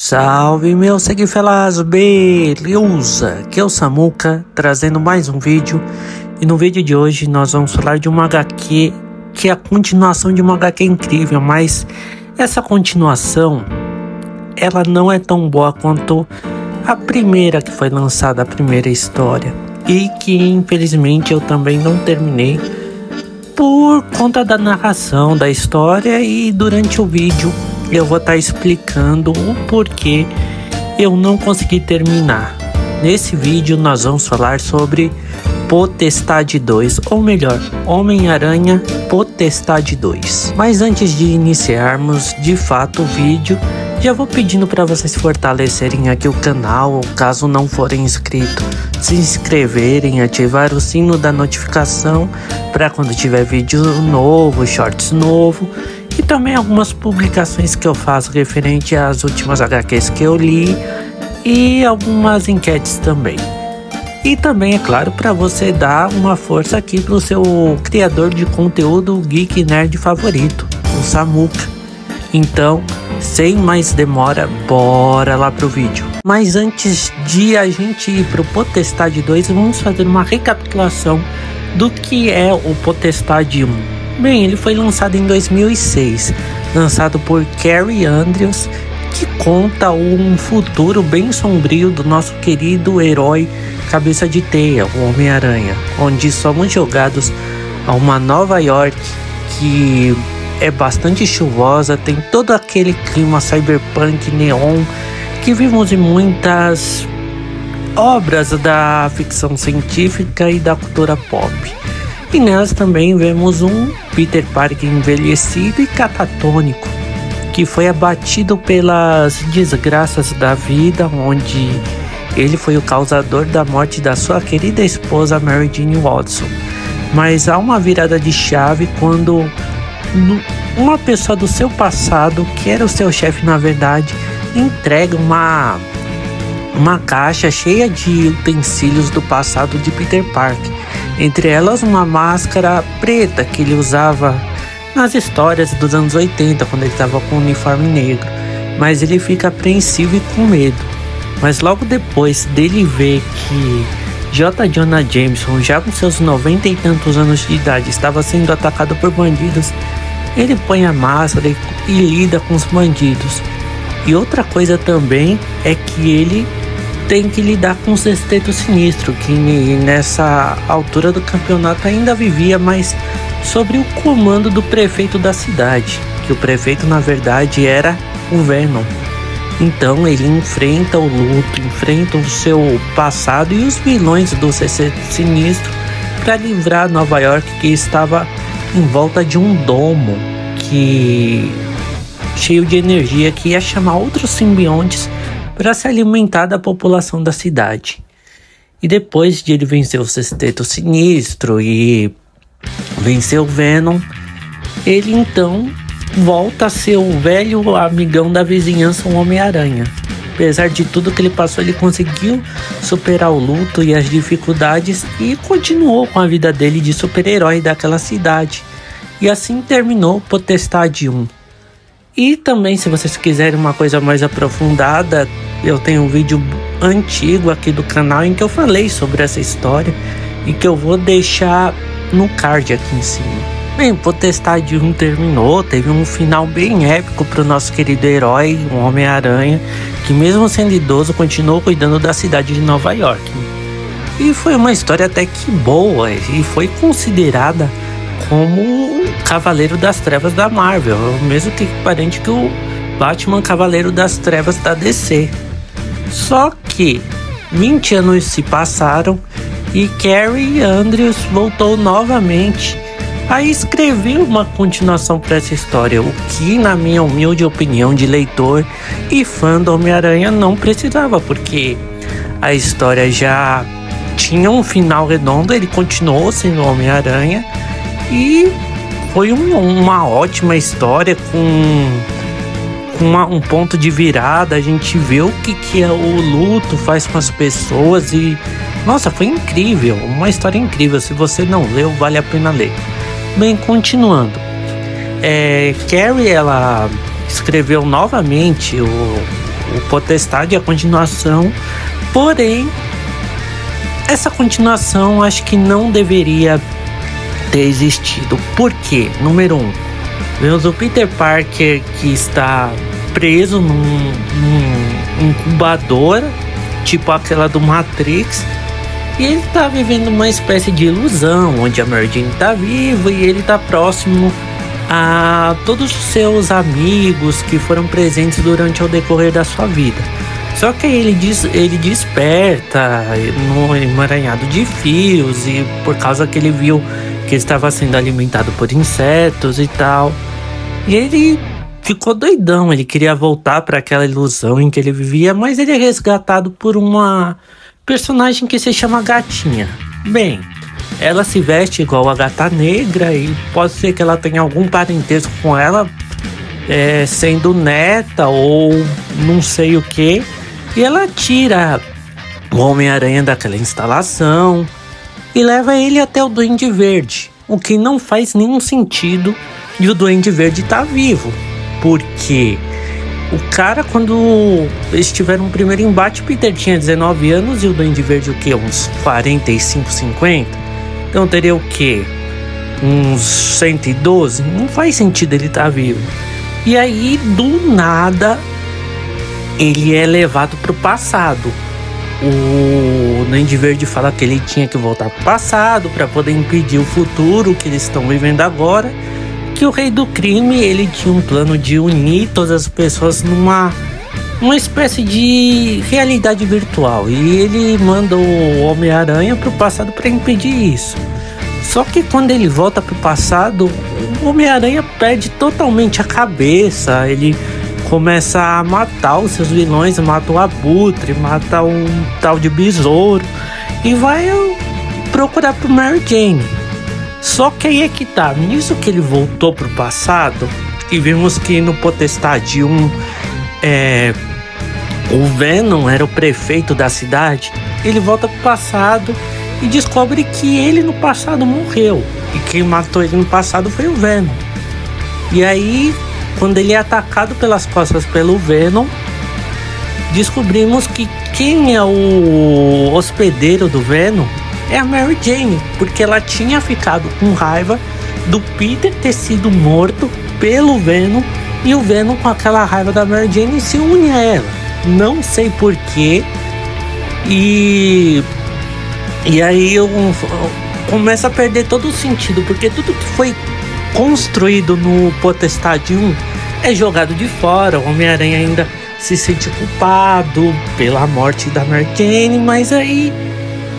Salve meu seguifelas, beleza? Aqui é o Samuca, trazendo mais um vídeo. E no vídeo de hoje nós vamos falar de uma HQ que é a continuação de uma HQ incrível. Mas essa continuação, ela não é tão boa quanto a primeira que foi lançada, a primeira história. E que infelizmente eu também não terminei por conta da narração da história. E durante o vídeo eu vou estar explicando o porquê eu não consegui terminar. Nesse vídeo nós vamos falar sobre Potestade 2, ou melhor, Homem-Aranha Potestade 2. Mas antes de iniciarmos de fato o vídeo, já vou pedindo para vocês fortalecerem aqui o canal, ou caso não forem inscritos, se inscreverem, ativar o sino da notificação para quando tiver vídeo novo, shorts novo. E também algumas publicações que eu faço referente às últimas HQs que eu li e algumas enquetes também. E também, é claro, para você dar uma força aqui para o seu criador de conteúdo geek nerd favorito, o Samuca. Então, sem mais demora, bora lá pro vídeo. Mas antes de a gente ir pro Potestade 2, vamos fazer uma recapitulação do que é o Potestade 1. Bem, ele foi lançado em 2006, lançado por Kaare Andrews, que conta um futuro bem sombrio do nosso querido herói Cabeça de Teia, o Homem-Aranha, onde somos jogados a uma Nova York que é bastante chuvosa, tem todo aquele clima cyberpunk neon que vimos em muitas obras da ficção científica e da cultura pop. E nelas também vemos um Peter Parker envelhecido e catatônico, que foi abatido pelas desgraças da vida, onde ele foi o causador da morte da sua querida esposa Mary Jane Watson. Mas há uma virada de chave quando uma pessoa do seu passado, que era o seu chefe na verdade, entrega uma caixa cheia de utensílios do passado de Peter Parker. Entre elas uma máscara preta que ele usava nas histórias dos anos 80, quando ele estava com o uniforme negro. Mas ele fica apreensivo e com medo. Mas logo depois dele ver que J. Jonah Jameson, já com seus 90 e tantos anos de idade, estava sendo atacado por bandidos, ele põe a máscara e lida com os bandidos. E outra coisa também é que ele tem que lidar com o Sexteto Sinistro, que nessa altura do campeonato ainda vivia, mas sobre o comando do prefeito da cidade, que o prefeito na verdade era o Venom. Então ele enfrenta o luto, enfrenta o seu passado e os vilões do Sexteto Sinistro para livrar Nova York, que estava em volta de um domo cheio de energia, que ia chamar outros simbiontes para se alimentar da população da cidade. E depois de ele vencer o Sexteto Sinistro e vencer o Venom, ele então volta a ser o velho amigão da vizinhança, o Homem-Aranha. Apesar de tudo que ele passou, ele conseguiu superar o luto e as dificuldades e continuou com a vida dele de super-herói daquela cidade. E assim terminou Potestade 1. E também, se vocês quiserem uma coisa mais aprofundada, eu tenho um vídeo antigo aqui do canal em que eu falei sobre essa história e que eu vou deixar no card aqui em cima. Bem, Potestade 1 terminou, teve um final bem épico para o nosso querido herói, o Homem-Aranha, que mesmo sendo idoso continuou cuidando da cidade de Nova York. E foi uma história até que boa e foi considerada como o Cavaleiro das Trevas da Marvel, mesmo que equiparente que o Batman Cavaleiro das Trevas da DC. Só que 20 anos se passaram e Kaare Andrews voltou novamente a escrever uma continuação para essa história, o que, na minha humilde opinião de leitor e fã do Homem-Aranha, não precisava, porque a história já tinha um final redondo, ele continuou sendo Homem-Aranha e foi uma ótima história com um ponto de virada. A gente vê o que o luto faz com as pessoas e nossa, foi incrível, uma história incrível. Se você não leu, vale a pena ler. Bem, continuando, Kaare, ela escreveu novamente o Potestade, a continuação. Porém, essa continuação acho que não deveria ter existido. Por quê? Número 1, vemos o Peter Parker que está preso num incubadora, tipo aquela do Matrix, e ele tá vivendo uma espécie de ilusão, onde a Mary Jane tá viva e ele tá próximo a todos os seus amigos que foram presentes durante o decorrer da sua vida. Só que aí ele desperta no emaranhado de fios, e por causa que ele viu que estava sendo alimentado por insetos e tal, e ele ficou doidão. Ele queria voltar para aquela ilusão em que ele vivia, mas ele é resgatado por uma personagem que se chama Gatinha. Bem, ela se veste igual a Gata Negra e pode ser que ela tenha algum parentesco com ela, sendo neta ou não sei o que. E ela tira o Homem-Aranha daquela instalação e leva ele até o Duende Verde, o que não faz nenhum sentido de o Duende Verde estar vivo, porque o cara, quando eles tiveram o primeiro embate, Peter tinha 19 anos e o Duende Verde o quê? Uns 45, 50? Então teria o quê? Uns 112? Não faz sentido ele estar vivo. E aí, do nada, ele é levado pro passado. O Duende Verde fala que ele tinha que voltar pro passado para poder impedir o futuro que eles estão vivendo agora. Que o Rei do Crime, ele tinha um plano de unir todas as pessoas numa espécie de realidade virtual, e ele manda o Homem-Aranha pro passado para impedir isso. Só que quando ele volta pro passado, o Homem-Aranha perde totalmente a cabeça. Ele começa a matar os seus vilões, mata o Abutre, mata um tal de Besouro e vai procurar pro Mary Jane. Só que aí é que tá, nisso que ele voltou pro passado, e vimos que no Potestade 1, o Venom era o prefeito da cidade. Ele volta pro passado e descobre que ele no passado morreu, e quem matou ele no passado foi o Venom. E aí, quando ele é atacado pelas costas pelo Venom, descobrimos que quem é o hospedeiro do Venom é a Mary Jane, porque ela tinha ficado com raiva do Peter ter sido morto pelo Venom, e o Venom, com aquela raiva da Mary Jane, se une a ela. Não sei porquê. E aí eu começo a perder todo o sentido, porque tudo que foi construído no Potestade 1 é jogado de fora. O Homem-Aranha ainda se sente culpado pela morte da Mary Jane, mas aí,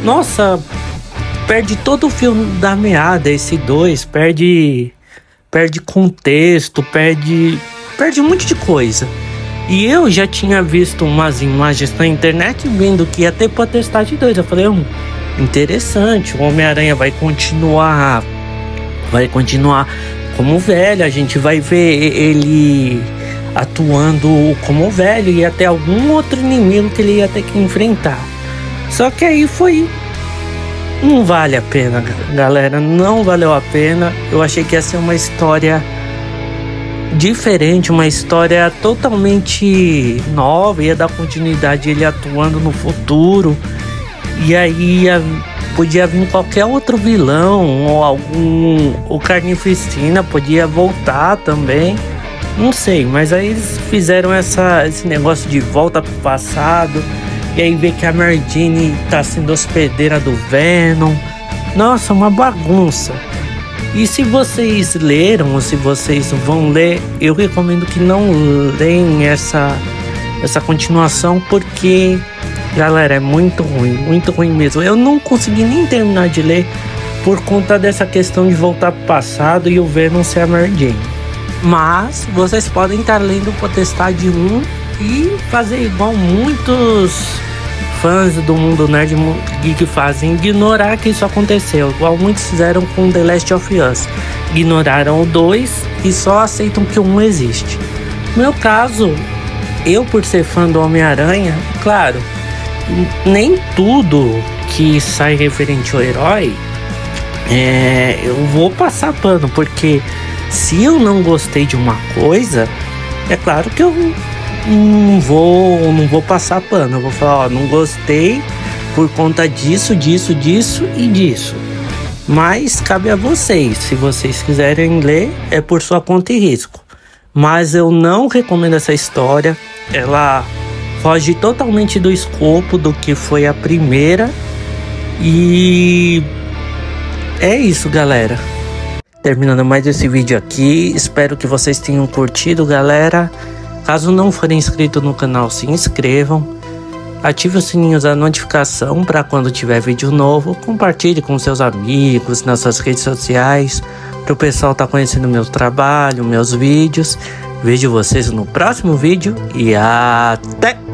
nossa, perde todo o filme da meada. Esse 2 perde contexto, perde um monte de coisa. E eu já tinha visto umas imagens na internet vendo que ia ter Potestade 2. Eu falei, interessante, o Homem-Aranha vai continuar como velho, a gente vai ver ele atuando como velho e até algum outro inimigo que ele ia ter que enfrentar. Só que aí não vale a pena, galera, não valeu a pena. Eu achei que ia ser uma história diferente, uma história totalmente nova, ia dar continuidade ele atuando no futuro, e aí podia vir qualquer outro vilão, ou o Carnificina podia voltar também, não sei. Mas aí eles fizeram esse negócio de volta pro passado, e aí vê que a Mary Jane tá sendo hospedeira do Venom. Nossa, uma bagunça. E se vocês leram, ou se vocês vão ler, eu recomendo que não leiam essa continuação, porque, galera, é muito ruim mesmo. Eu não consegui nem terminar de ler por conta dessa questão de voltar pro passado e o Venom ser a Mary Jane. Mas vocês podem estar lendo o Potestade 1 e fazer igual muitos fãs do mundo nerd geek fazem, ignorar que isso aconteceu, igual muitos fizeram com The Last of Us. Ignoraram o 2 e só aceitam que o 1 existe. No meu caso, eu, por ser fã do Homem-Aranha, claro, nem tudo que sai referente ao herói eu vou passar pano, porque se eu não gostei de uma coisa, é claro que eu não vou passar pano. Eu vou falar, ó, não gostei por conta disso, disso, disso e disso. Mas cabe a vocês. Se vocês quiserem ler, é por sua conta e risco. Mas eu não recomendo essa história. Ela foge totalmente do escopo do que foi a primeira. E é isso, galera. Terminando mais esse vídeo aqui. Espero que vocês tenham curtido, galera. Caso não forem inscritos no canal, se inscrevam. Ative o sininho da notificação para quando tiver vídeo novo. Compartilhe com seus amigos nas suas redes sociais. Para o pessoal estar conhecendo meu trabalho, meus vídeos. Vejo vocês no próximo vídeo e até!